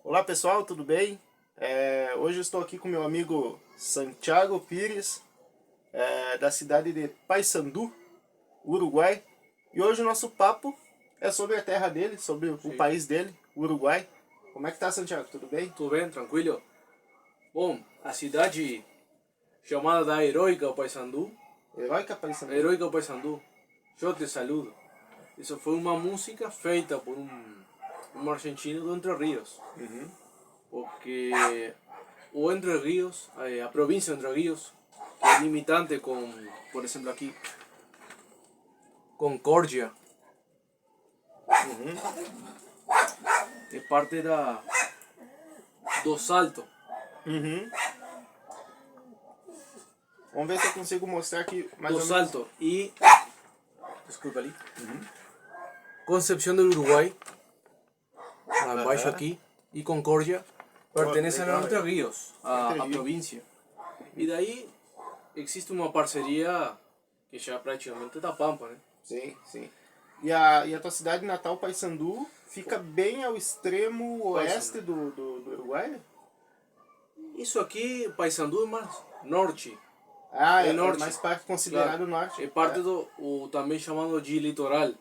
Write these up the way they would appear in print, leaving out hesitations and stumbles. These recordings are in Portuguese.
Olá pessoal, tudo bem? Hoje eu estou aqui com meu amigo Santiago Pires, da cidade de Paysandú, Uruguai. E hoje o nosso papo é sobre a terra dele, sobre o Sim. país dele, Uruguai. Como é que tá, Santiago? Tudo bem? Tudo bem? Tranquilo? Bom, a cidade chamada da Heroica Paysandú, Heróica Paysandú? Heroica Paysandú, eu te saludo. Isso foi uma música feita por um argentino do Entre Ríos. Porque o Entre Ríos, a província de Entre Ríos, que é limitante com, por exemplo aqui, Concórdia, é parte do Salto. Vamos ver se eu consigo mostrar aqui mais Do ou menos. Salto e... Desculpa ali. Concepción del Uruguay, lá embaixo aqui, e Concórdia, pertencem a Entre Ríos, a província. E daí existe uma parceria que já praticamente está pampa, né? Sim, sim. E a tua cidade natal, Paysandú, fica bem ao extremo oeste do Uruguai? Isso aqui, Paysandú é mais norte. Ah, é norte. mais parte considerado Claro, norte. é parte do também chamado de litoral,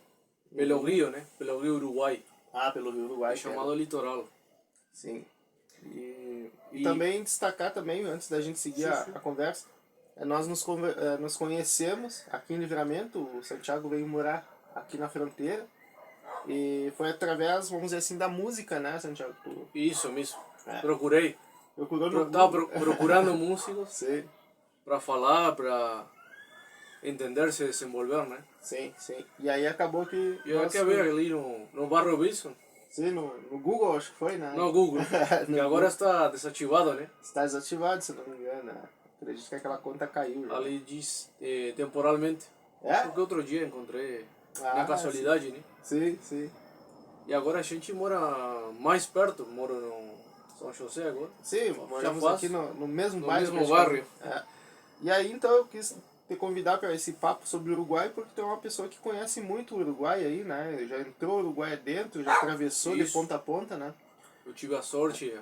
pelo rio, né? Pelo rio Uruguai. Ah, pelo Rio Uruguai. É chamado litoral. Sim. E também destacar também, antes da gente seguir a conversa, nós nos conhecemos aqui em Livramento. O Santiago veio morar aqui na fronteira. E foi através, vamos dizer assim, da música, né, Santiago? Isso mesmo. Procurei. Procurou no Estava procurando músicos Sim, para falar, para entender, se desenvolver, né? sim, sim. E aí acabou que... Eu acabei ali no Barro Wilson, Sim, no Google acho que foi, né? no Google, que agora está desativado, né? Está desativado, se não me engano. Né? Acredito que aquela conta caiu já. Ali diz temporalmente. É? Porque outro dia encontrei na casualidade, né? Sim, sim. E agora a gente mora mais perto, moro no São José agora. Sim, moramos aqui no mesmo bairro. No mesmo bairro. É. E aí então eu quis te convidar para esse papo sobre o Uruguai, porque tu é uma pessoa que conhece muito o Uruguai aí, né? Já entrou o Uruguai dentro, já atravessou de ponta a ponta, né? Eu tive a sorte,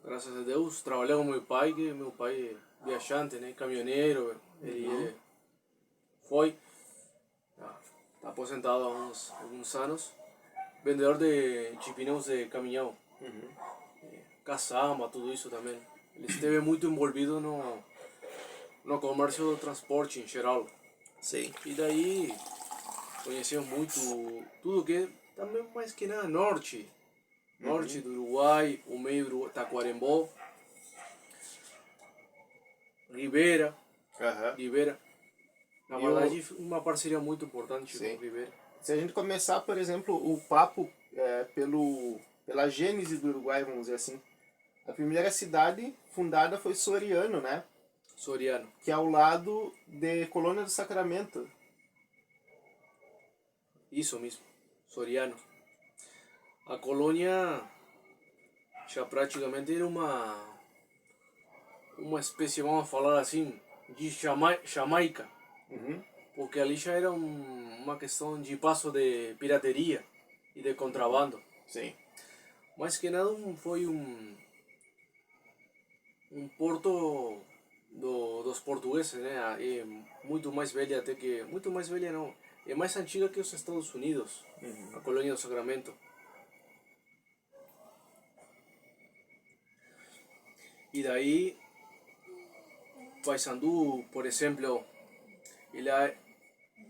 graças a Deus, trabalhar com meu pai, que meu pai é viajante, né? Caminhoneiro, ele foi, está aposentado há alguns anos, vendedor de pneus de caminhão, caçamba, tudo isso também. Ele esteve muito envolvido no comércio do transporte em geral. Sim. E daí conheceu muito tudo que também mais que nada norte. Norte do Uruguai, o meio do Tacuarembó, Rivera. Rivera. Na verdade, uma parceria muito importante com Rivera. Se a gente começar, por exemplo, o papo pela gênese do Uruguai, vamos dizer assim, a primeira cidade fundada foi Soriano, né? Soriano. Que é ao lado de Colônia do Sacramento. Isso mesmo, Soriano. A colônia já praticamente era uma espécie, vamos falar assim, de Jamaica. Porque ali já era uma questão de passo de pirateria e de contrabando. Sim. Mais que nada foi um porto dos portugueses, né? É muito mais velha até que... Muito mais velha não. É mais antiga que os Estados Unidos, a colônia do Sacramento. E daí, Paysandú, por exemplo,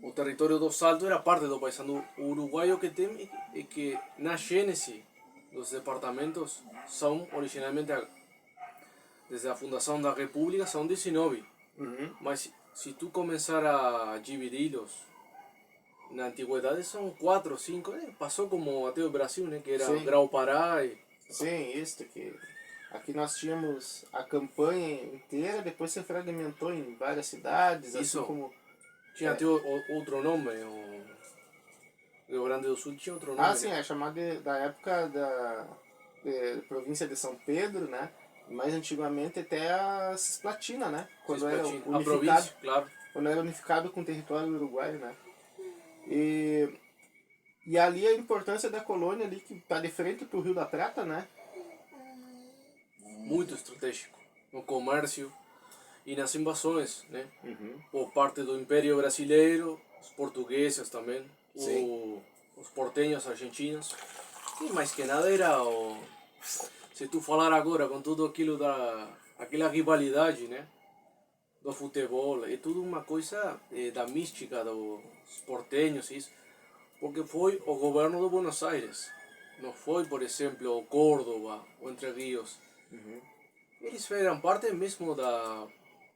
o território do Salto era parte do Paysandú. O Uruguai o que tem é que na gênese dos departamentos são originalmente, desde a fundação da República, são 19. Mas se tu começar a dividi-los, na antiguidade são 4 ou 5. Passou como até o Brasil, né? Que era Grão-Pará. Sim, isso que... Aqui nós tínhamos a campanha inteira, depois se fragmentou em várias cidades, isso, assim como... Tinha até outro nome, o Rio Grande do Sul tinha outro nome. Ah, sim, é chamado da época da província de São Pedro, né? Mais antigamente até a Cisplatina, né? Quando era unificado, a província, claro. Quando era unificado com o território uruguaio, né? E ali a importância da colônia ali, que está de frente para o Rio da Prata, né? muito estratégico no comércio e nas invasões, né? Uhum. Por parte do Império Brasileiro, os portugueses também, os porteños argentinos. E mais que nada era o... Se tu falar agora com tudo aquilo aquela rivalidade, né? Do futebol, é tudo uma coisa da mística dos porteños, isso. Porque foi o governo de Buenos Aires. Não foi, por exemplo, o Córdoba ou Entre Rios. Uhum. Eles eram parte mesmo da...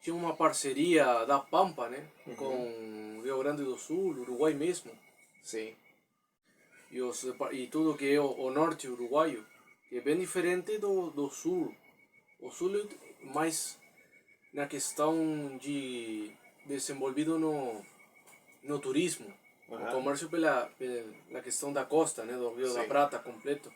Tinha uma parceria da Pampa, né? Com Rio Grande do Sul, Uruguai mesmo. Sim. E tudo que é o norte uruguaio, que é bem diferente do sul. O sul é mais na questão de desenvolvido no turismo. O comércio pela questão da costa, né? Do Rio da Prata completo.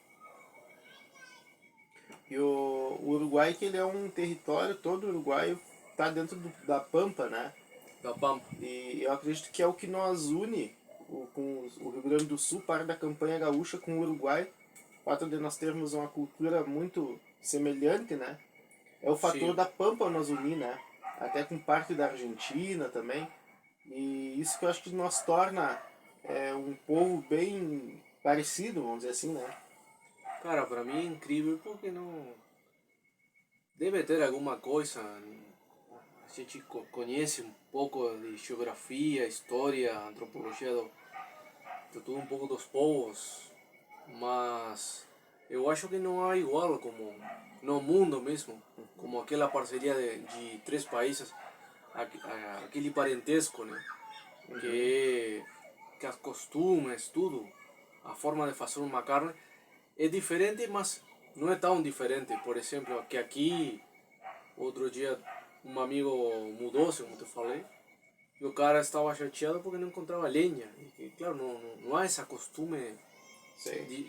E o Uruguai, que ele é um território, todo uruguaio está dentro da Pampa, né? Da Pampa. E eu acredito que é o que nos une com o Rio Grande do Sul, parte da campanha gaúcha com o Uruguai, o fato de nós termos uma cultura muito semelhante, né? É o fator da Pampa nos unir, né? Até com parte da Argentina também. E isso que eu acho que nos torna um povo bem parecido, vamos dizer assim, né? Cara, para mim é incrível porque não... Deve ter alguma coisa... A gente conhece um pouco de geografia, história, antropologia de tudo um pouco dos povos, mas eu acho que não há igual como no mundo mesmo, como aquela parceria de três países, aquele parentesco, né? Que os costumes, tudo, a forma de fazer uma carne é diferente, mas não é tão diferente. Por exemplo, que aqui, outro dia, um amigo mudou-se, como te falei, e o cara estava chateado porque não encontrava lenha. E claro, não há esse costume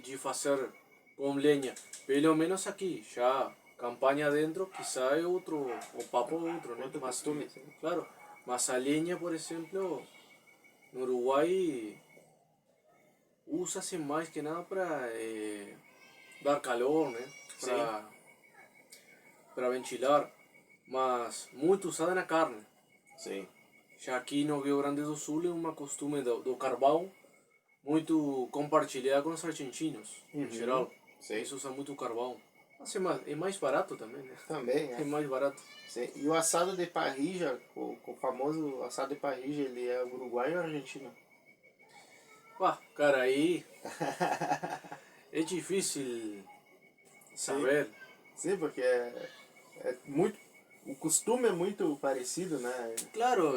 de fazer com lenha. Pelo menos aqui, já campanha dentro, quizá é outro, o papo é outro, né? Outro Mas, costume. claro, mas a lenha, por exemplo, no Uruguai, usa-se mais que nada para dar calor, né? Para ventilar, mas muito usada na carne. Sim. Já aqui no Rio Grande do Sul é uma costume do carvão muito compartilhada com os argentinos, em geral. Sim. Eles usam muito carvão. Mas é mais barato também, né? Também, É mais barato. Sim. E o assado de parrilla, o famoso assado de parrilla, ele é uruguaio ou argentino? Pá, cara, aí é difícil saber. Sim, porque é muito... O costume é muito parecido, né? Claro,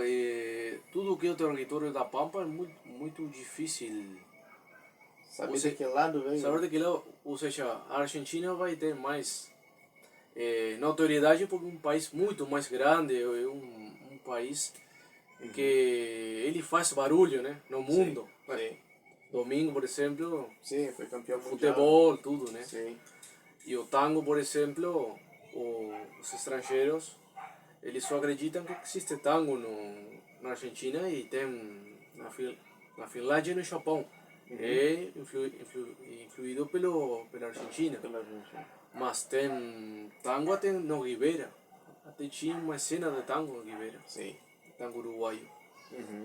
tudo que é o território da Pampa é muito difícil Saber de que lado vem. saber de que lado, ou seja, a Argentina vai ter mais notoriedade porque é um país muito mais grande, é um país que ele faz barulho, né, no mundo. Sim. Domingo, por exemplo, Sim, foi campeão mundial. futebol, tudo, né? Sim. E o tango, por exemplo, os estrangeiros, eles só acreditam que existe tango na Argentina e tem na Finlândia e no Japão. É influído pela Argentina. Mas tem tango até no Rivera. Até tinha uma cena de tango no Rivera. Sim. Tango uruguaio.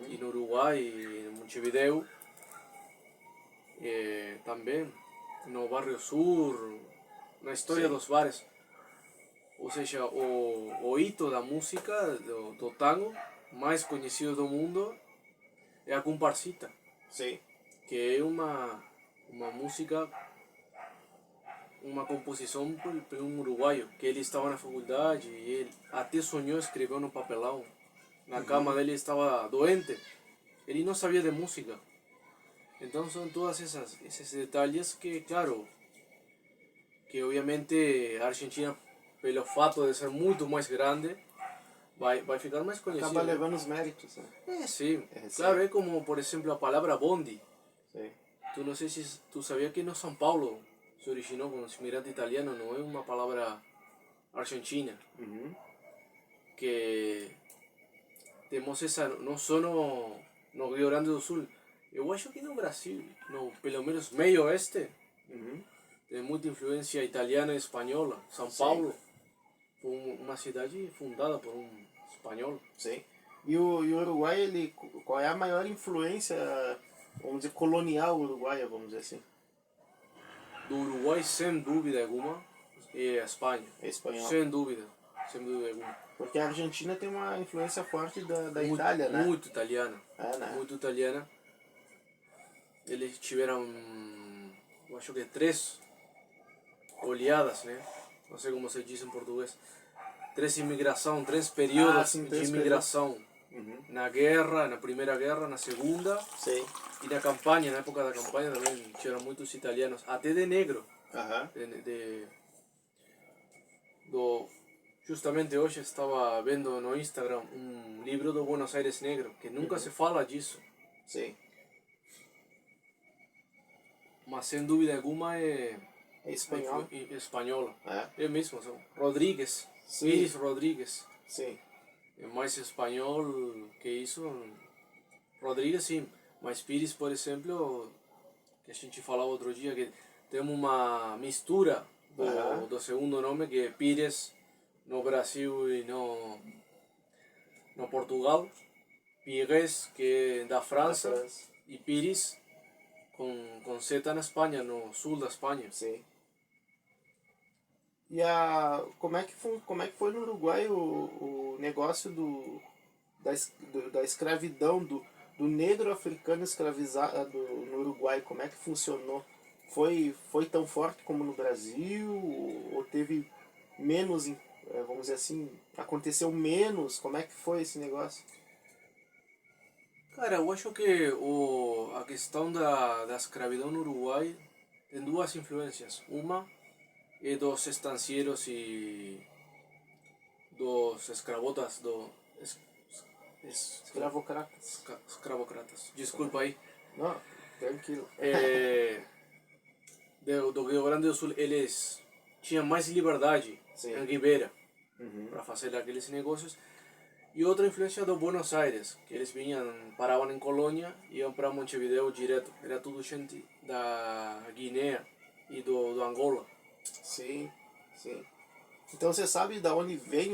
E no Uruguai, em Montevideo, também, no Barrio Sur, na história dos bares. Ou seja, o hito da música, do tango, mais conhecido do mundo, é a comparsita. Sim. Que é uma música, uma composição por um uruguaio, que ele estava na faculdade e ele até sonhou escrever no papelão. Na cama dele estava doente, ele não sabia de música. Então são todos esses detalhes que, claro, que obviamente a Argentina, pelo fato de ser muito mais grande, vai ficar mais conhecida. Acaba levando os méritos, né? Sim. Claro, é como, por exemplo, a palavra bondi. Sim. Tu não sei se tu sabia que no São Paulo se originou com os imigrantes italianos, não é uma palavra argentina. Que temos essa, não só no Rio Grande do Sul, eu acho que no Brasil, pelo menos meio oeste, tem muita influência italiana e espanhola. São Paulo Foi uma cidade fundada por um espanhol. Sim. E o Uruguai, ele, qual é a maior influência, vamos dizer, colonial uruguaia, vamos dizer assim? Do Uruguai, sem dúvida alguma, é a Espanha. É espanhol. Sem dúvida alguma. Porque a Argentina tem uma influência forte da Muito, Itália, né? muito italiana. É, né? Muito italiana. Eles tiveram, eu acho que 3 oleadas, né? Não sei como se diz em português. 3 imigração, 3 períodos sim, de 3 imigração. Uhum. Na guerra, na primeira guerra, na segunda. Sim. E na campanha, na época da campanha também tinham muitos italianos, até de negro. Aham. Justamente hoje estava vendo no Instagram um livro do Buenos Aires Negro, que nunca se fala disso. Sim. Mas sem dúvida alguma é É espanhol. espanhola. É. É mesmo, são Rodrigues, Sim. Iris Rodrigues. Sim. É mais espanhol que isso. Rodrigues sim, mas Pires, por exemplo, que a gente falava outro dia, que tem uma mistura do segundo nome, que é Pires no Brasil e no Portugal, Pires, que é da França, e Pires com Z na Espanha, no sul da Espanha. Sim. E como é que foi no Uruguai o negócio da escravidão, do negro africano escravizado no Uruguai? Como é que funcionou? Foi tão forte como no Brasil? Ou teve menos, vamos dizer assim, aconteceu menos? Como é que foi esse negócio? Cara, eu acho que a questão da escravidão no Uruguai tem 2 influências. Uma é dos estancieiros e dos escravotas, Escravocratas. escravocratas. Desculpa aí. Não, tranquilo. Do Rio Grande do Sul, eles tinham mais liberdade em Ribeira para fazer aqueles negócios. E outra influência do Buenos Aires, que eles paravam em Colônia e iam para Montevideo direto. Era tudo gente da Guiné e do Angola. Sim, sim. Então você sabe da onde vem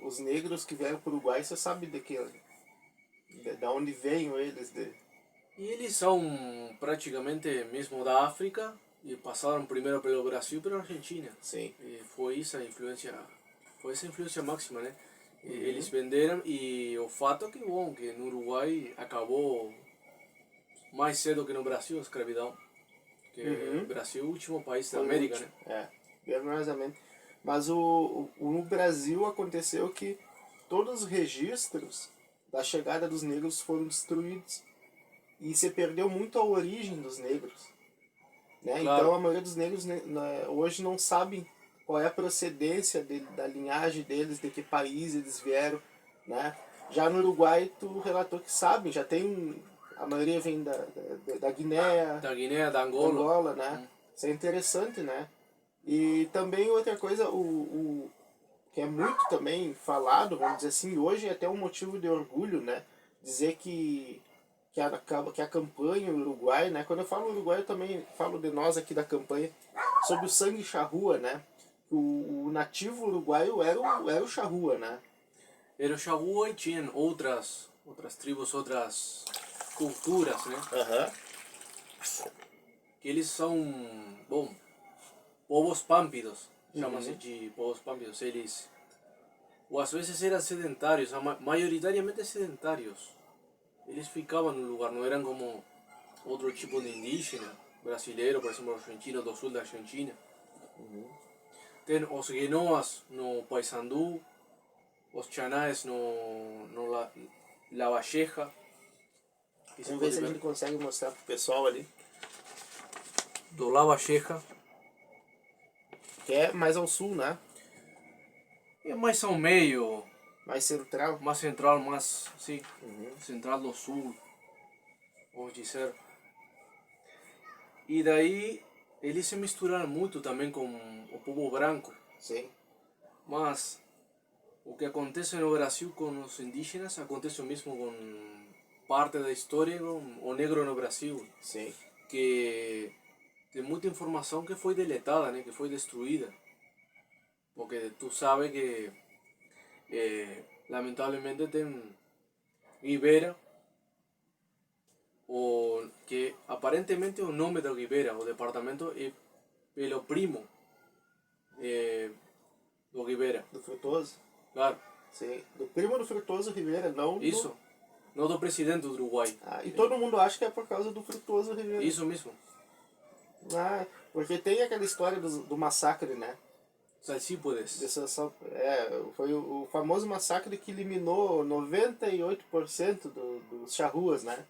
os negros que vieram para o Uruguai? Você sabe da onde vêm eles? E eles são praticamente mesmo da África e passaram primeiro pelo Brasil e pela Argentina. Sim. E foi essa influência máxima, né? Eles venderam e o fato é que, bom, que no Uruguai acabou mais cedo que no Brasil a escravidão. Que o Brasil é o último país da América, né? É, verdadeiramente. Mas no Brasil aconteceu que todos os registros da chegada dos negros foram destruídos. E se perdeu muito a origem dos negros. Né? Claro. Então a maioria dos negros hoje não sabem qual é a procedência da linhagem deles, de que país eles vieram. Né? Já no Uruguai, tu relatou que sabem, já tem. A maioria vem da Guiné. Da Guiné, da Angola. Né? Isso é interessante, né? E também outra coisa, que é muito também falado, vamos dizer assim, hoje é até um motivo de orgulho, né? Dizer que a campanha Uruguai, né? Quando eu falo Uruguai, eu também falo de nós aqui da campanha, sobre o sangue charrua, né? O nativo uruguaio era o charrua, né? Era o charrua e tinha outras tribos, outras culturas, né? Que eles são, bom, povos pampidos, chama-se de povos pampidos. Eles, ou às vezes eram sedentários, maioritariamente sedentários. Eles ficavam no lugar, não eram como outro tipo de indígena, brasileiro, por exemplo, argentino, do sul da Argentina. Tem os guenoas no Paysandú, os chanás no La Valleja. Vamos ver se a gente consegue mostrar pro pessoal ali. Do La Valleja. Que é mais ao sul, né? É mais ao meio. Mais central. Mais central, mais, sim, central do sul, vamos dizer. E daí eles se misturaram muito também com o povo branco. Sim. Mas o que acontece no Brasil com os indígenas acontece o mesmo com parte da história com o negro no Brasil. Sim. Que tem muita informação que foi deletada, né, que foi destruída. porque tú sabes que lamentablemente tem Rivera, o que aparentemente o nome da Rivera, o departamento é pelo primo do Rivera. Do Frutuoso? Claro. Sim. Do primo do Frutuoso Rivera, não Isso. do... Não do presidente do Uruguai. Ah, e todo mundo acha que é por causa do Frutuoso Rivera. Isso mesmo. Ah, porque tem aquela história do massacre, né? Salsípodes. Foi o famoso massacre que eliminou 98% dos charruas, né?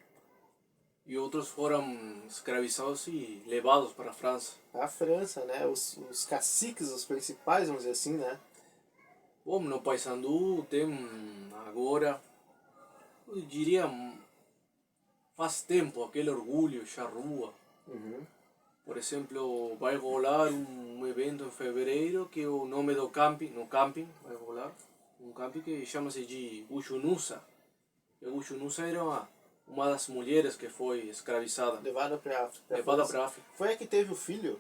E outros foram escravizados e levados para a França. A França, né? Os caciques, os principais, vamos dizer assim, né? Bom, no Paysandu tem agora, eu diria, faz tempo, aquele orgulho, charrua. Uhum. Por exemplo, vai rolar um evento em fevereiro que o nome do camping, no camping, vai rolar um camping que chama-se de Uchunusa. E Uchunusa era uma das mulheres que foi escravizada. Levada para África. Levada para a África. Foi a que teve o filho?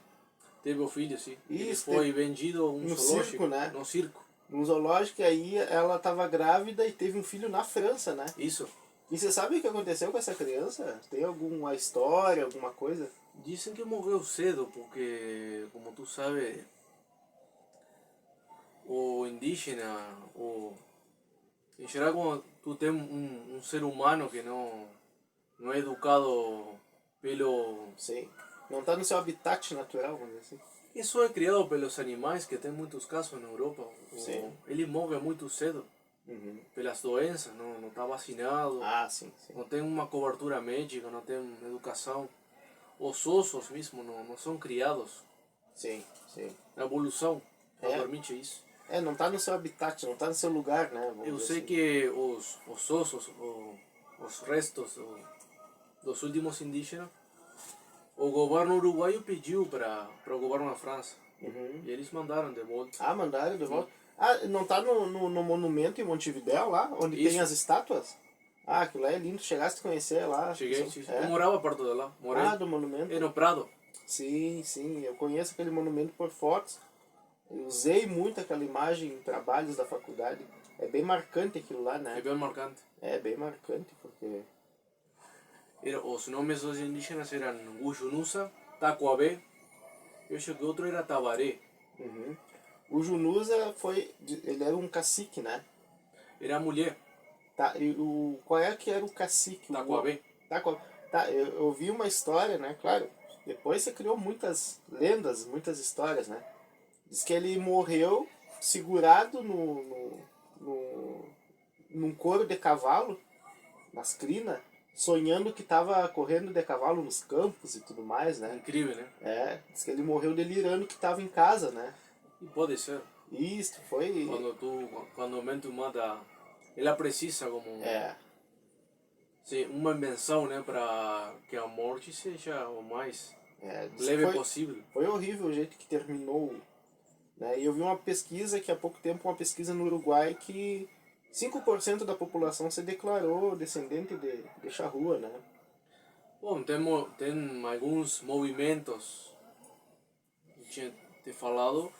Teve o filho, sim. Ele Isso, foi vendido a um no zoológico. circo, né? No circo. No zoológico, e aí ela estava grávida e teve um filho na França, né? Isso. E você sabe o que aconteceu com essa criança? Tem alguma história, alguma coisa? Dizem que morreu cedo, porque, como tu sabe, o indígena, em geral, quando tu tem um ser humano que não é educado pelo... Sim. Não está no seu habitat natural, vamos dizer assim. E só é criado pelos animais, que tem muitos casos na Europa. Sim. Ele morre muito cedo, Uhum. pelas doenças, não está vacinado, Ah, sim, sim. não tem uma cobertura médica, não tem educação. Os ossos mesmo não são criados. Sim, sim. A evolução não É. permite isso. Não está no seu habitat, não está no seu lugar, né? Vamos Eu dizer sei assim. que os ossos, os restos dos últimos indígenas, o governo uruguaio pediu para o governo da França. Uhum. E eles mandaram de volta. Ah, mandaram de volta. Ah, não está no monumento em Montevidéu lá, onde tem Isso. as estátuas? Ah, aquilo lá é lindo. Chegaste a conhecer lá? Cheguei, É? eu morava perto de lá. Morei Ah, do monumento. no Prado. Sim, sim. Eu conheço aquele monumento por fotos. Eu usei muito aquela imagem em trabalhos da faculdade. É bem marcante aquilo lá, É né? bem marcante. É bem marcante, porque... Os nomes dos indígenas eram Uchunusa, Tacuabé, eu acho que outro era Tabaré. Uhum. O Junusa ele era um cacique, né? Era mulher, Tá, qual é que era o cacique? Tacuabé. Tá, eu ouvi uma história, né? Claro, depois você criou muitas lendas, muitas histórias, né? Diz que ele morreu segurado num couro de cavalo, nas crinas, sonhando que estava correndo de cavalo nos campos e tudo mais, né? Incrível, né? Diz que ele morreu delirando que estava em casa, né? E pode ser. Isso, foi... Quando o mente mata, ela precisa como sim, uma invenção, né, para que a morte seja o mais diz que leve possível. Foi horrível o jeito que terminou, né? E eu vi uma pesquisa, que há pouco tempo, uma pesquisa no Uruguai, que 5% da população se declarou descendente de charrua, né? Bom, tem alguns movimentos, eu tinha te falado,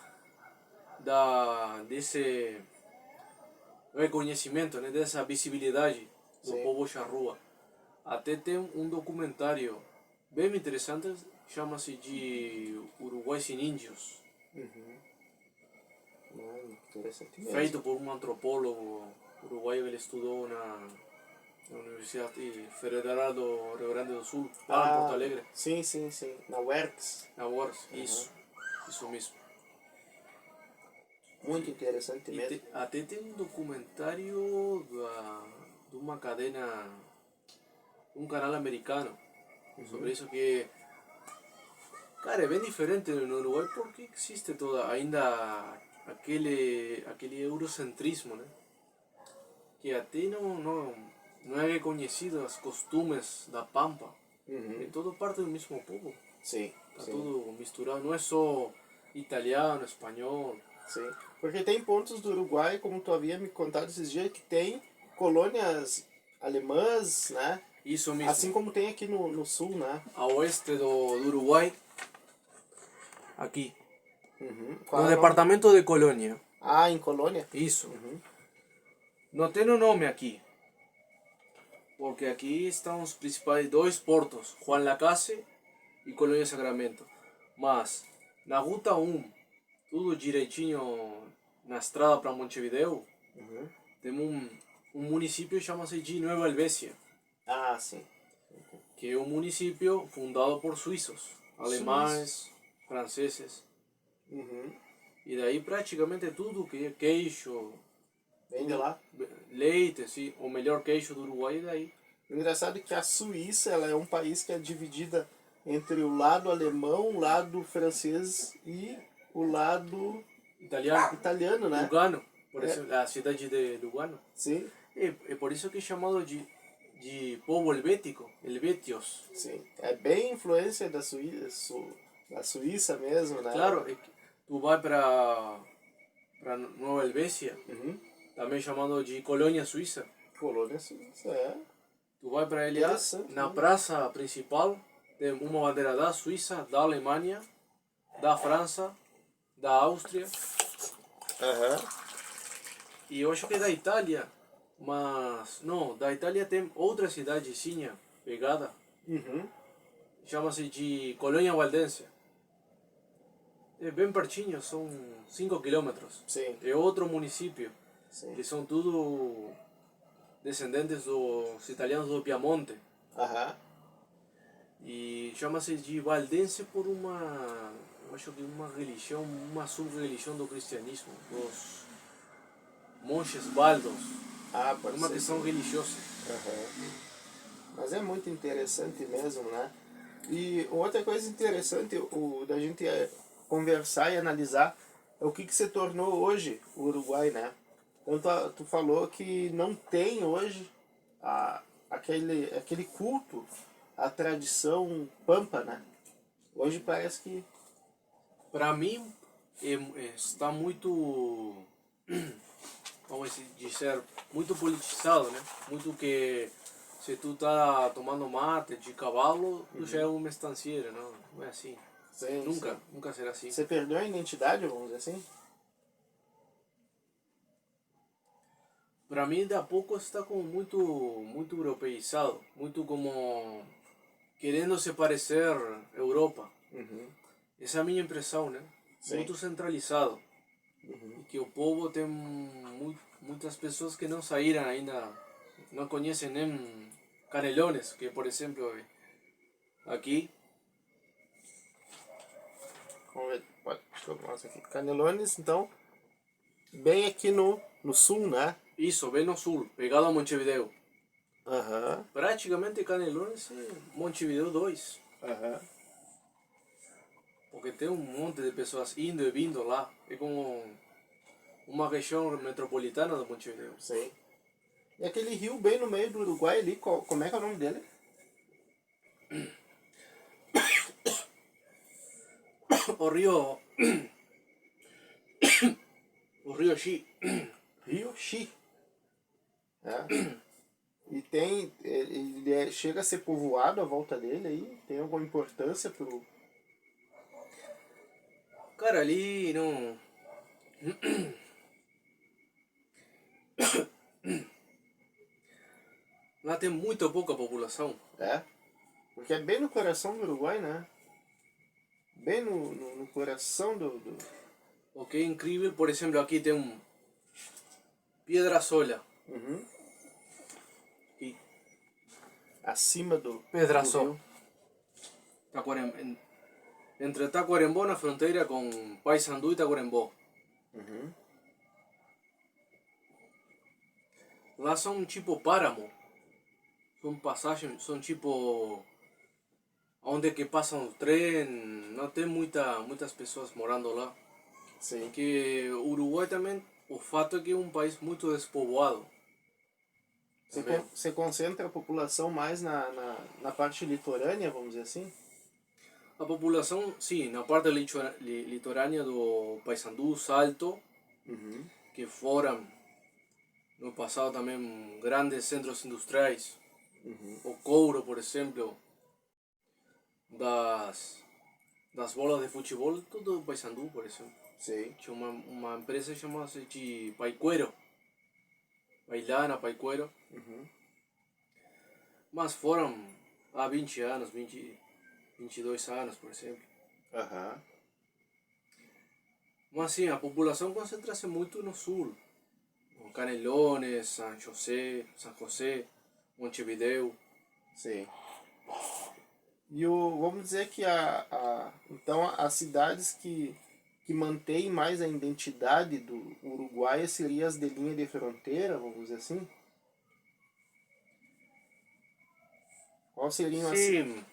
desse reconhecimento, né, dessa visibilidade do Sim. povo charrua. Até tem um documentário bem interessante, chama-se de Uruguai Sem Índios, Interessante mesmo. feito por um antropólogo uruguaio que ele estudou na Universidade Federal do Rio Grande do Sul, lá em Porto Alegre. Sim, sim, sim. Na UERGS. Na UARS, isso mesmo. Muito interessante E mesmo. até tem um documentário de uma cadena, um canal americano, sobre isso que, cara, é bem diferente no Uruguai porque existe ainda aquele eurocentrismo, né? Que até não é reconhecido os costumes da Pampa. É todo parte do mesmo povo. Sim, Está sim. tudo misturado, não é só italiano, espanhol. Sim. Porque tem pontos do Uruguai, como tu havia me contado esses dias, que tem colônias alemãs, né? Isso mesmo. Assim como tem aqui no sul, né? A oeste do Uruguai, aqui, No departamento de Colônia. Ah, em Colônia? Isso. Não tem o nome aqui. Porque aqui estão os principais dois portos, Juan Lacase e Colônia Sacramento. Mas na Ruta 1, tudo direitinho na estrada para Montevideo, tem um município que chama-se de Nueva Helvécia. Ah, sim. Que é um município fundado por suíços, alemães, franceses. E daí praticamente tudo que é queijo, Vem de lá. leite, sim, o melhor queijo do Uruguai é daí. O engraçado é que a Suíça ela é um país que é dividida entre o lado alemão, o lado francês e o lado italiano, né? Lugano, por exemplo, a cidade de Lugano. Sim. É por isso que é chamado de povo helvético, helvétios. Sim. É bem influência da Suíça mesmo, né? Claro, é que tu vai para Nova Helvécia, também chamado de Colônia Suíça. Colônia Suíça, é. Tu vai para ele na praça principal, tem uma bandeira da Suíça, da Alemanha, da França, da Áustria. E eu acho que é da Itália, mas não, da Itália tem outra cidadezinha pegada, chama-se de Colônia Valdense. É bem pertinho, são 5 quilômetros. Sim. É outro município, Sim. que são tudo descendentes dos italianos do Piemonte. E chama-se de Valdense por uma, eu acho que uma religião, uma sub-religião do cristianismo, dos monges baldos. Ah, pode uma ser. questão religiosa. Mas é muito interessante mesmo, né? E outra coisa interessante da gente conversar e analisar é o que se tornou hoje o Uruguai, né? Então tu falou que não tem hoje aquele culto à tradição pampa, né? Hoje parece que... Para mim, está muito, vamos dizer, muito politizado, né? Muito que se tu tá tomando mate de cavalo, tu já é uma estancieira, não é assim. Sim, nunca será assim. Você perdeu a identidade, vamos dizer assim? Para mim, de a pouco está como muito europeizado, muito como querendo se parecer Europa. Essa é a minha impressão, né? Sim. Muito centralizado. E que o povo tem muitas pessoas que não saíram ainda, não conhecem nem Canelones, que por exemplo, aqui. Vamos ver, deixa eu mostrar aqui. Canelones, então, bem aqui no sul, né? Isso, bem no sul, pegado a Montevideo. Aham. Praticamente Canelones é Montevideo 2. Porque tem um monte de pessoas indo e vindo lá. É como uma região metropolitana de Montevideo. Sim. E aquele rio bem no meio do Uruguai ali, como é que é o nome dele? O rio... o rio Xi. Rio Xi. E ele chega a ser povoado à volta dele aí? Tem alguma importância pro... Cara, ali não... lá tem muito pouca população. Porque é bem no coração do Uruguai, né? Bem no coração do... O que é incrível, por exemplo, aqui tem Piedrassola. E acima do... Pedrasol. Entre Tacuarembó, na fronteira com Paysandú e Tacuarembó. Lá são tipo páramo. São passagens, são tipo... onde que passa o trem, não tem muitas pessoas morando lá. Sim. Porque o Uruguai também, o fato é que é um país muito despovoado. Você concentra a população mais na parte litorânea, vamos dizer assim? A população, sim, na parte litorânea do Paysandú, Salto, que foram no passado também grandes centros industriais. O couro, por exemplo, das das bolas de futebol, tudo do Paysandu, por exemplo. Sei. Tinha uma empresa chamada de Paiquero, Bailana, Paiquero, Uhum. mas foram há 20 anos, 22 anos, por exemplo. Aham. Mas sim, a população concentra-se muito no sul. Canelones, San José, Montevideo. Sei. E vamos dizer que então as cidades que mantêm mais a identidade do Uruguai seriam as de linha de fronteira, vamos dizer assim? Qual seriam as... Sim,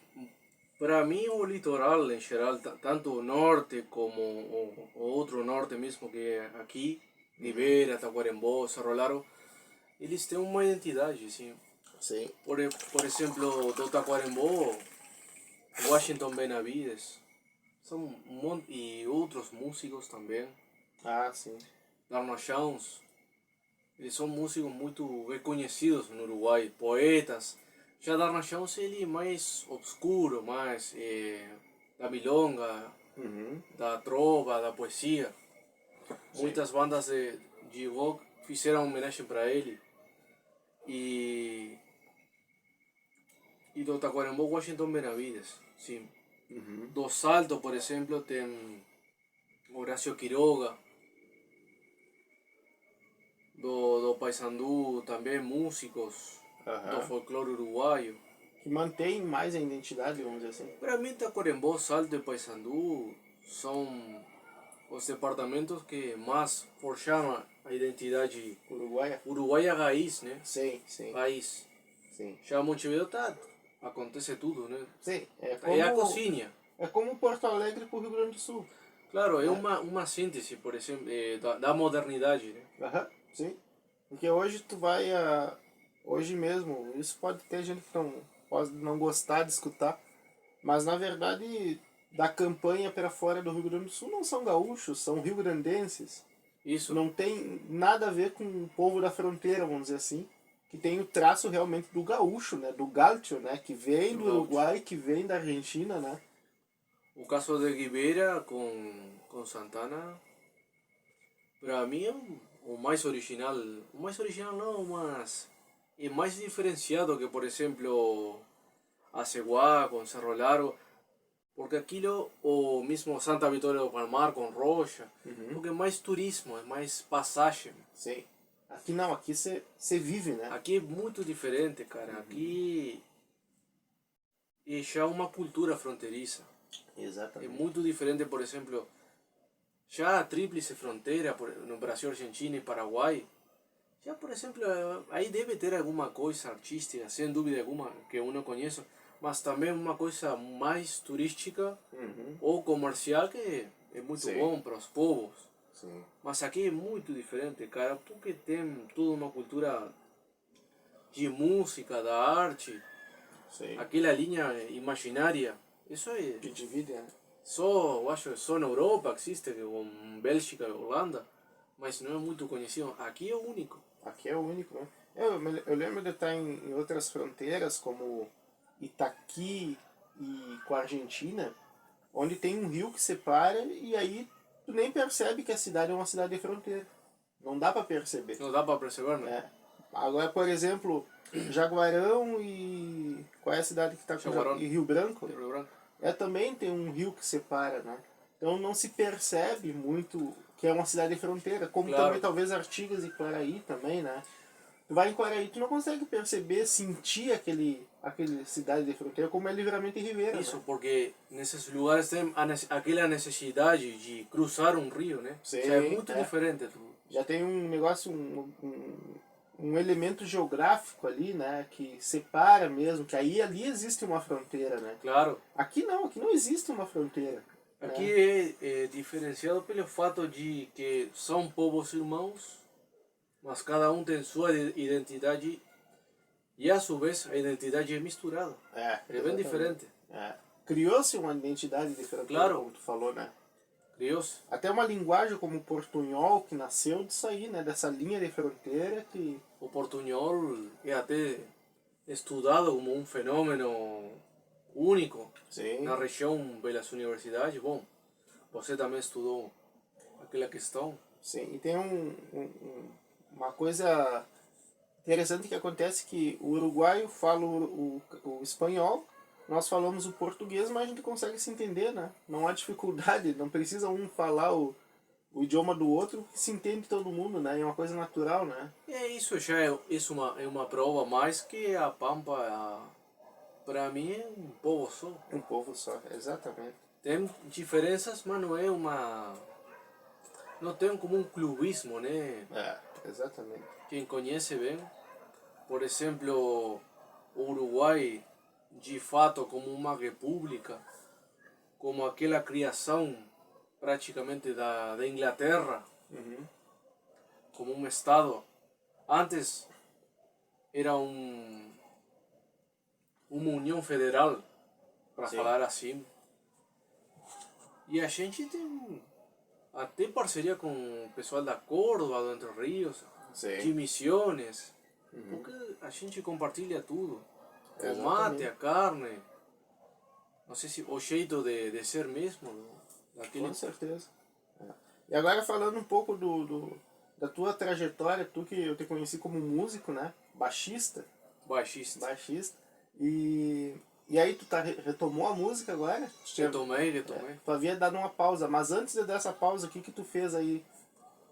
para mim o litoral em geral, tanto o norte como o outro norte mesmo que é aqui, Rivera, Tacuarembó, Cerro Largo, eles têm uma identidade, sim. Sim. Por exemplo, do Tacuarembó, Washington Benavides, são um monte, e outros músicos também, Ah, sim. Darno Jones, eles são músicos muito reconhecidos no Uruguai, poetas. Já Darno Jones ele é mais obscuro, mais da milonga, Uhum. da trova, da poesia. Sim. Muitas bandas de rock fizeram homenagem para ele. E do Tacuarembó, Washington Benavides, sim. Uhum. Do Salto, por exemplo, tem Horacio Quiroga. Do Paysandu também músicos do Aham. folclore uruguaio. Que mantém mais a identidade, vamos dizer assim. Para mim, Tacuarembó, Salto e Paysandu são os departamentos que mais forjaram a identidade Uruguaia? uruguaia raiz, né? Sim, sim, Raiz. sim. Já Montevideo acontece tudo, né? Sim, É a cozinha. é como Porto Alegre para o Rio Grande do Sul. Claro, é Né? uma síntese, por exemplo, da modernidade, né? Aham, sim. Porque hoje tu vai hoje mesmo, isso pode ter gente que não pode não gostar de escutar, mas na verdade da campanha para fora do Rio Grande do Sul não são gaúchos, são rio-grandenses. Isso. Não tem nada a ver com o povo da fronteira, vamos dizer assim, que tem o traço realmente do gaúcho, né, do gaúcho, né, que vem do Uruguai, que vem da Argentina, né. O caso de Rivera com Santana, para mim é o mais original. O mais original não, mas é mais diferenciado que, por exemplo, a Ceguá com Cerro Largo. Porque aquilo, o mismo Santa Vitória do Palmar com Rocha, porque é mais turismo, é mais passagem. Sim. Aqui não, aqui você vive, né. Aqui é muito diferente, cara. Aqui é já uma cultura fronteiriça. É Exatamente. muito diferente, por exemplo, já a tríplice fronteira no Brasil, Argentina e Paraguai. Já, por exemplo, aí deve ter alguma coisa artística, sem dúvida alguma, que eu não conheço, mas também uma coisa mais turística ou comercial que é muito Sim. bom para os povos. Sim. Mas aqui é muito diferente, cara, porque tem toda uma cultura de música, da arte, Sim. aquela linha imaginária. Isso é Que divide, né. só, eu acho, só na Europa que existe, com Bélgica e Holanda, mas não é muito conhecido. Aqui é o único. Aqui é o único, né. Eu lembro de estar em outras fronteiras, como Itaqui e com a Argentina, onde tem um rio que separa e aí tu nem percebe que a cidade é uma cidade de fronteira. Não dá para perceber. Não dá para perceber, né? É. Agora, por exemplo, Jaguarão e... Qual é a cidade que está com Jaguarão. e Rio Branco? Rio Branco. Também tem um rio que separa, né? Então não se percebe muito que é uma cidade de fronteira, como Claro. também talvez Artigas e Quaraí também, né? Tu vai em Quaraí, tu não consegue perceber, sentir aquele cidade de fronteira como é Livramento e Ribeira. Isso, né? porque nesses lugares tem aquela necessidade de cruzar um rio, né? Sim, Já é muito diferente. Já tem um negócio, um elemento geográfico ali, né? Que separa mesmo, que aí ali existe uma fronteira, né? Claro. Aqui não existe uma fronteira. Aqui é diferenciado pelo fato de que são povos irmãos, mas cada um tem sua identidade e a sua vez a identidade é misturada. É bem diferente. Criou-se uma identidade de fronteira, Claro. como tu falou, né? Criou-se. Até uma linguagem como o portunhol, que nasceu disso aí, né? Dessa linha de fronteira que... O portunhol é até estudado como um fenômeno único Sim. na região pelas universidades. Bom, você também estudou aquela questão. Sim, e tem uma coisa interessante que acontece que o uruguaio fala o espanhol, nós falamos o português, mas a gente consegue se entender, né? Não há dificuldade, não precisa um falar o idioma do outro, que se entende todo mundo, né? É uma coisa natural, né? E isso já é uma prova mais que a Pampa, para mim, é um povo só. Um povo só, exatamente. Tem diferenças, mas não é uma... Não tem como um clubismo, né? É, exatamente. Quem conhece bem, por exemplo, o Uruguai, de fato, como uma república, como aquela criação praticamente da Inglaterra, como um estado. Antes era uma união federal, para Sim. falar assim. E a gente tem até parceria com o pessoal da Córdoba, do Entre Rios, Sim. de Misiones, porque a gente compartilha tudo. O Exatamente. mate, a carne, não sei se o jeito de ser mesmo. Daquele... Com certeza. É. E agora falando um pouco da tua trajetória, tu que eu te conheci como músico, né? Baixista. Baixista. E aí tu retomou a música agora? Retomei. Tu havia dado uma pausa, mas antes de dessa pausa, o que tu fez aí?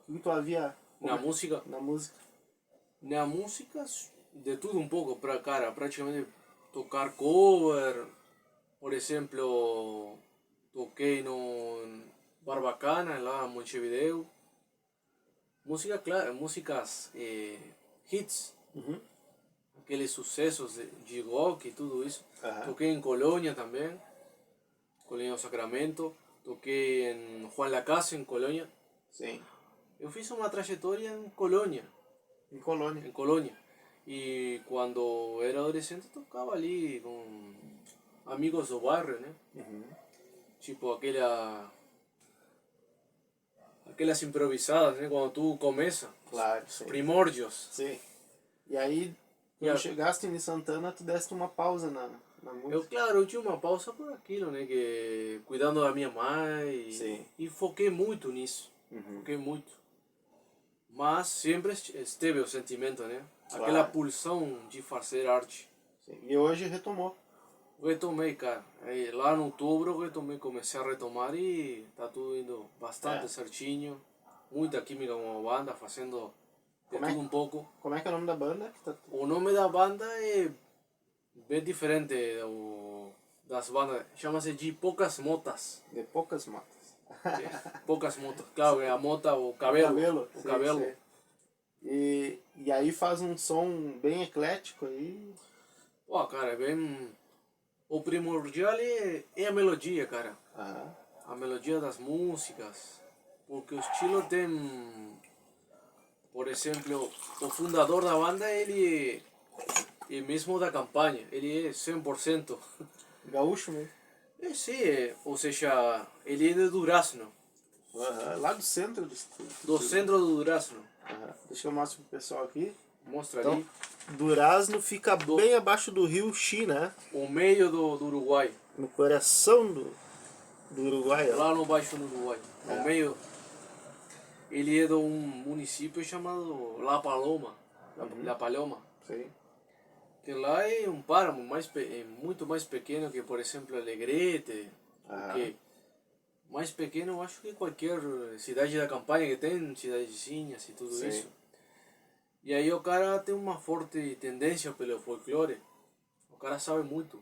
O que tu havia... Na música? Na música. Na música, de tudo um pouco, cara, praticamente tocar cover, por exemplo, toquei no Barbacana, lá em Montevideo. Música, claro, músicas hits, aqueles sucessos de rock e tudo isso. Toquei em Colônia também, Colônia do Sacramento. Toquei em Juan Lacase, em Colônia. Sim. Eu fiz uma trajetória em Colônia. Em Colônia. Em Colônia. E quando era adolescente tocava ali com amigos do bairro, né? Tipo aquelas improvisadas, né? Quando tu começa. Claro, sim. Primórdios. Sim. E aí, quando chegaste em Santana, tu deste uma pausa na música. Claro, eu tinha uma pausa por aquilo, né? Que, cuidando da minha mãe. Sim. E foquei muito nisso. Foquei muito. Mas sempre esteve o sentimento, né? Claro. Aquela pulsão de fazer arte. Sim. E hoje retomou. Retomei, cara. Aí, lá no outubro comecei a retomar e tá tudo indo bastante certinho. Muita química com a banda, fazendo de tudo um pouco. Como é que é o nome da banda? O nome da banda é bem diferente das bandas. Chama-se De Poucas Motas. De Poucas Motas. Poucas motas. Claro, é a mota, o cabelo. O cabelo. Sim. E aí faz um som bem eclético aí. Pô, cara, é bem... O primordial é a melodia, cara. A melodia das músicas. Porque o estilo tem... Por exemplo, o fundador da banda, ele é mesmo da campanha. Ele é 100%. Gaúcho mesmo. Sim, ou seja, ele é de Durazno. Lá do centro do centro do Durazno. Deixa eu mostrar pro pessoal aqui. Mostra então, ali. Durazno fica bem abaixo do rio Xi, né? O meio do Uruguai. No coração do Uruguai. Lá no baixo do Uruguai. No meio. Ele é de um município chamado La Paloma. La Paloma. Sim. Que lá é um páramo muito mais pequeno que, por exemplo, Alegrete. Que mais pequeno, eu acho que qualquer cidade da campanha que tem, cidadezinhas e tudo isso. E aí o cara tem uma forte tendência pelo folclore. O cara sabe muito.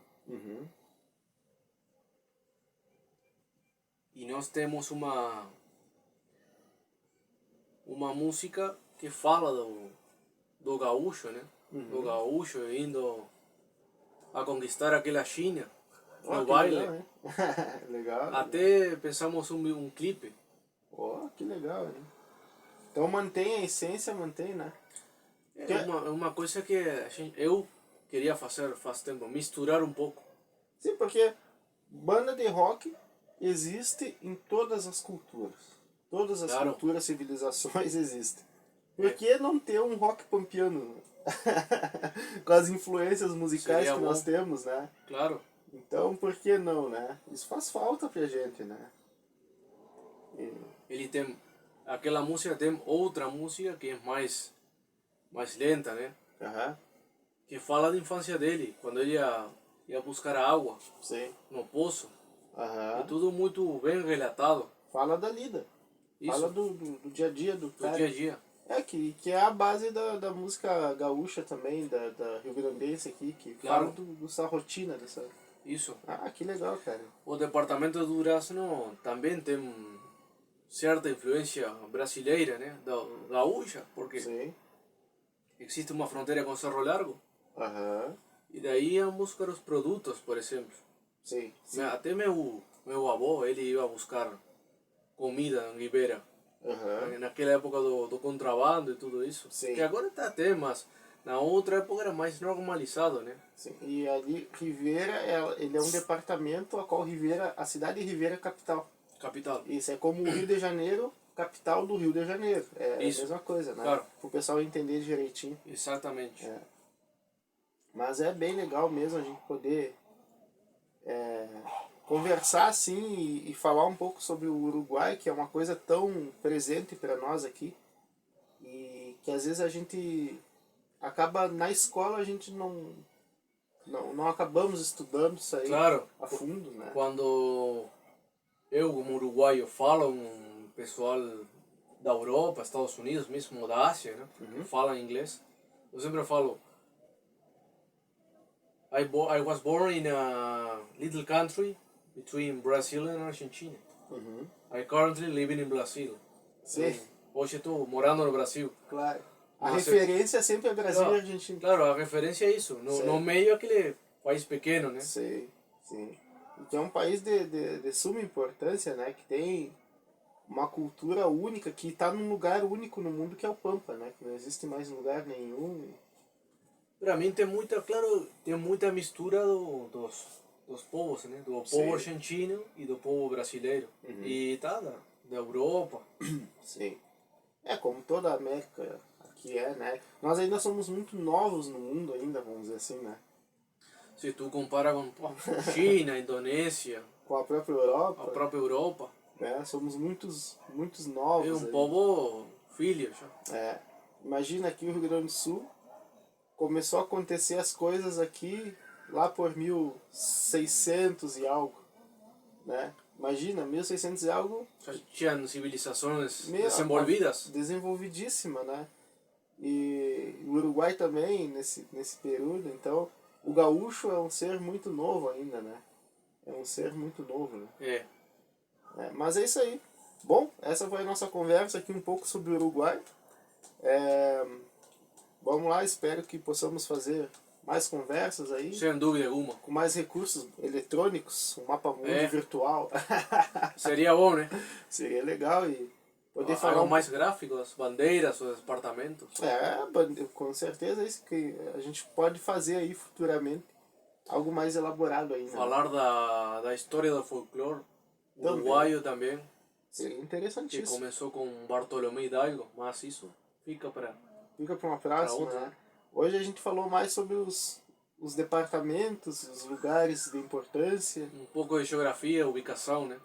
E nós temos uma música que fala do gaúcho, né? Do gaúcho indo a conquistar aquela China no baile. Legal, hein? Legal. Até pensamos um clipe. Que legal, hein? Então mantém a essência, né? É uma coisa que eu queria fazer faz tempo, misturar um pouco. Sim, porque banda de rock existe em todas as culturas. Todas as culturas, civilizações existem. Por que não ter um rock pampiano? Com as influências musicais que nós temos, né? Claro. Então, por que não, né? Isso faz falta pra gente, né? E, Ele tem aquela música, tem outra música que é mais lenta, né? aham, Que fala da infância dele, quando ele ia buscar água sim, no poço. É aham. tudo muito bem relatado. Fala da lida. Fala Isso, do dia a dia do do cara. dia a dia. É, que é a base da música gaúcha também, da rio-grandense aqui, que fala Claro. dessa rotina, dessa... Isso. Ah, que legal, cara. O departamento do Durazno também tem certa influência brasileira, né? Da gaúcha, porque Sim, existe uma fronteira com Cerro Largo. aham, E daí iam buscar os produtos, por exemplo. sim, sim, Até meu avô, ele ia buscar comida em Ribeira. aham, Naquela época do contrabando e tudo isso. sim, Que agora tá até, mas na outra época era mais normalizado, né? sim. E ali, Ribeira, ele é um departamento a qual Ribeira, a cidade de Ribeira é capital. Capital. Isso é como o Rio de Janeiro, capital do Rio de Janeiro. É a Isso. mesma coisa, né? Claro. Para o pessoal entender direitinho. Exatamente. É. Mas é bem legal mesmo a gente poder é, conversar assim e falar um pouco sobre o Uruguai, que é uma coisa tão presente para nós aqui. E que às vezes a gente acaba, na escola a gente não acabamos estudando isso aí Claro, a fundo, né? quando eu, como uruguaio, falo com o pessoal da Europa, Estados Unidos, mesmo da Ásia, né? Que fala inglês, eu sempre falo, I was born in a little country between Brazil and Argentina. Uhum. I currently living in Brazil. Sim, Hoje estou morando no Brasil. claro. A Nossa, referência sempre é Brasil e claro, Argentina. claro, a referência é isso. No meio é aquele país pequeno, né? Sei, sim. E que é um país de suma importância, né? Que tem uma cultura única, que está num lugar único no mundo, que é o Pampa, né? Que não existe mais em lugar nenhum. Para mim tem muita, claro, tem muita mistura dos povos, né? Do Sim. povo argentino e do povo brasileiro. E tá, da Europa. Sim. É, como toda a América aqui é, né? Nós ainda somos muito novos no mundo ainda, vamos dizer assim, né? Se tu compara com China, Indonésia, Com a própria a Europa, própria Europa, né? Somos muitos é novos um aí. povo filho já. É. Imagina aqui o Rio Grande do Sul, começou a acontecer as coisas aqui lá por 1600 e algo, né? Imagina, 1600 e algo, Já tinham civilizações meio desenvolvidas. desenvolvidíssima, né? E o Uruguai também nesse período, então o gaúcho é um ser muito novo ainda, né? É um ser muito novo, né? É. Mas é isso aí. Bom, essa foi a nossa conversa aqui um pouco sobre o Uruguai. É, vamos lá, espero que possamos fazer mais conversas aí, Sem dúvida alguma. com mais recursos eletrônicos, um mapa mundo É. virtual. Seria bom, né? Seria legal e poder falar Algo um mais gráfico, as bandeiras, os departamentos. com certeza é isso que a gente pode fazer aí futuramente. Algo mais elaborado ainda. Falar da história do folclore Também. uruguaio também, Seria que interessantíssimo. começou com Bartolomé Hidalgo, mas isso fica para Fica para uma próxima, outra, né? né? Hoje a gente falou mais sobre os departamentos, os lugares de importância, Um pouco de geografia, ubicação, né?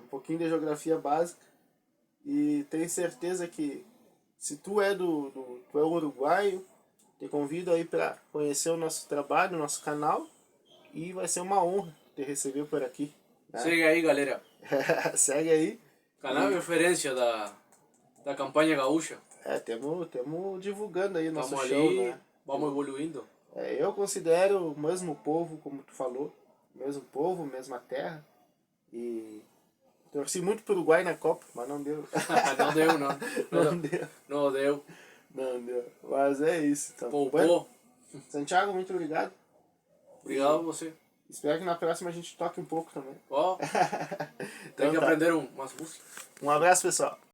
um pouquinho de geografia básica. E tenho certeza que se tu é tu é uruguaio, te convido aí para conhecer o nosso trabalho, o nosso canal, e vai ser uma honra te receber por aqui. Né? Segue aí, galera. Segue aí. Canal de referência da campanha gaúcha. Temos divulgando aí nosso Estamos show, ali, né? vamos evoluindo. Eu considero o mesmo povo, como tu falou, mesmo povo, mesma terra. E torci muito pro Uruguai na Copa, mas não deu. Não deu, não. Não deu. Não deu. Não deu. Mas é isso. Então. Poupou. Santiago, muito obrigado. Obrigado a você. Espero que na próxima a gente toque um pouco também. Ó, tem Então que tá. aprender umas músicas. Um abraço, pessoal.